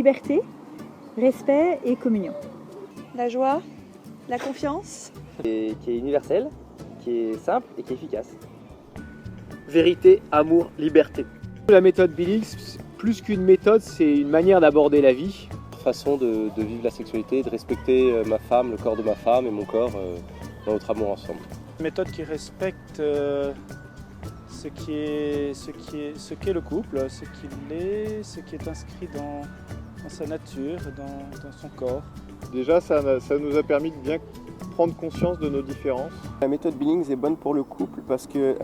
liberté, respect et communion. La joie, la confiance. Et qui est universelle, qui est simple et qui est efficace. Vérité, amour, liberté. La méthode Billings, plus qu'une méthode, c'est une manière d'aborder la vie. Façon de vivre la sexualité, de respecter ma femme, le corps de ma femme et mon corps dans notre amour ensemble. Une méthode qui respecte ce qu'est le couple, ce qu'il est, ce qui est inscrit dans sa nature, dans son corps. Déjà, ça nous a permis de bien prendre conscience de nos différences. La méthode Billings est bonne pour le couple parce que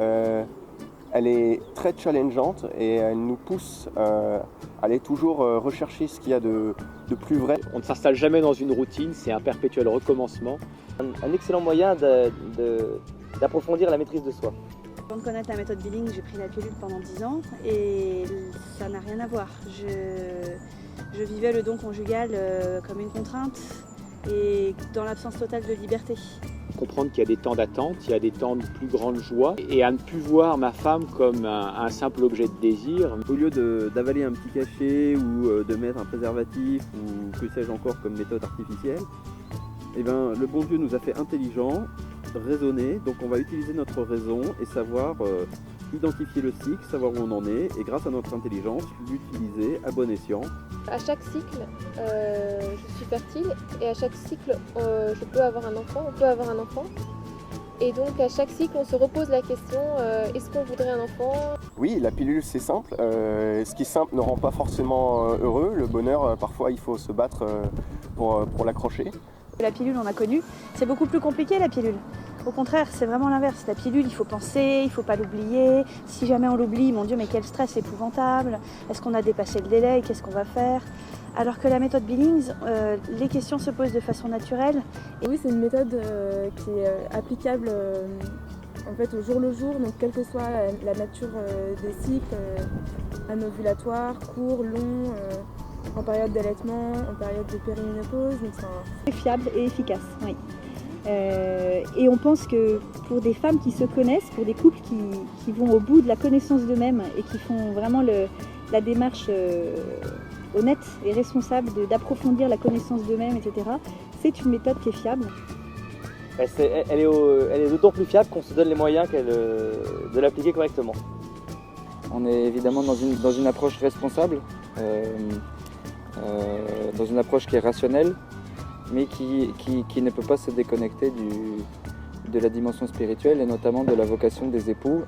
elle est très challengeante et elle nous pousse à aller toujours rechercher ce qu'il y a de plus vrai. On ne s'installe jamais dans une routine, c'est un perpétuel recommencement. Un excellent moyen d'approfondir la maîtrise de soi. Avant de connaître la méthode Billings, j'ai pris la pilule pendant 10 ans et ça n'a rien à voir. Je vivais le don conjugal comme une contrainte et dans l'absence totale de liberté. Comprendre qu'il y a des temps d'attente, il y a des temps de plus grande joie et à ne plus voir ma femme comme un simple objet de désir. Au lieu d'avaler un petit cachet ou de mettre un préservatif ou que sais-je encore comme méthode artificielle, eh ben, le bon Dieu nous a fait intelligents, raisonnés, donc on va utiliser notre raison et savoir identifier le cycle, savoir où on en est et grâce à notre intelligence, l'utiliser à bon escient. À chaque cycle, je suis fertile et à chaque cycle, je peux avoir un enfant, on peut avoir un enfant. Et donc à chaque cycle, on se repose la question, est-ce qu'on voudrait un enfant ? Oui, la pilule c'est simple. Ce qui est simple ne rend pas forcément heureux. Le bonheur, parfois il faut se battre pour l'accrocher. La pilule, on a connu, c'est beaucoup plus compliqué la pilule. Au contraire, c'est vraiment l'inverse. La pilule, il faut penser, il ne faut pas l'oublier. Si jamais on l'oublie, mon Dieu, mais quel stress épouvantable. Est-ce qu'on a dépassé le délai ? Qu'est-ce qu'on va faire ? Alors que la méthode Billings, les questions se posent de façon naturelle. Et oui, c'est une méthode qui est applicable en fait, au jour le jour, donc quelle que soit la nature des cycles, anovulatoire, court, long, en période d'allaitement, en période de périménopause. C'est fiable et efficace, oui. Et on pense que pour des femmes qui se connaissent, pour des couples qui vont au bout de la connaissance d'eux-mêmes et qui font vraiment la démarche honnête et responsable d'approfondir la connaissance d'eux-mêmes, etc., c'est une méthode qui est fiable. Elle est d'autant plus fiable qu'on se donne les moyens de l'appliquer correctement. On est évidemment dans une approche responsable, dans une approche qui est rationnelle, mais qui ne peut pas se déconnecter de la dimension spirituelle et notamment de la vocation des époux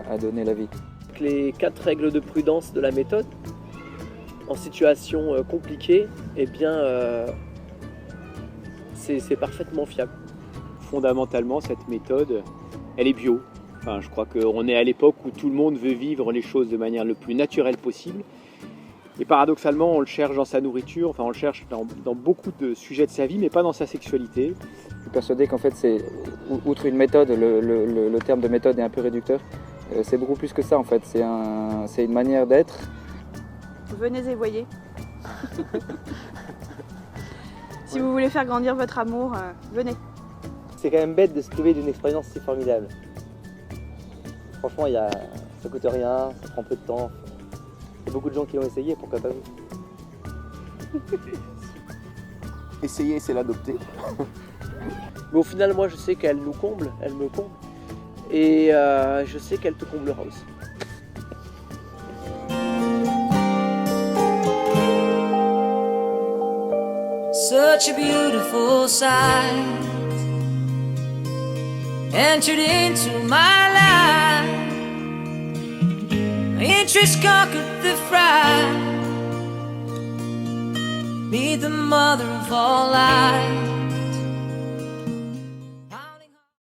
à donner la vie. Les 4 règles de prudence de la méthode, en situation compliquée, eh bien, c'est parfaitement fiable. Fondamentalement, cette méthode, elle est bio. Enfin, je crois qu'on est à l'époque où tout le monde veut vivre les choses de manière le plus naturelle possible. Et paradoxalement, on le cherche dans sa nourriture, enfin on le cherche dans beaucoup de sujets de sa vie, mais pas dans sa sexualité. Je suis persuadé qu'en fait, c'est, outre une méthode, le terme de méthode est un peu réducteur, c'est beaucoup plus que ça en fait, c'est une manière d'être. Venez et voyez. Si vous voulez faire grandir votre amour, venez. C'est quand même bête de se priver d'une expérience si formidable. Franchement, ça coûte rien, ça prend peu de temps. Il y a beaucoup de gens qui l'ont essayé, pourquoi pas vous? Essayer, c'est l'adopter. Mais au final, moi, je sais qu'elle nous comble, elle me comble. Et je sais qu'elle te comblera aussi. Such a beautiful sight entered into my life. My interest conquered the fright. Be the mother of all life.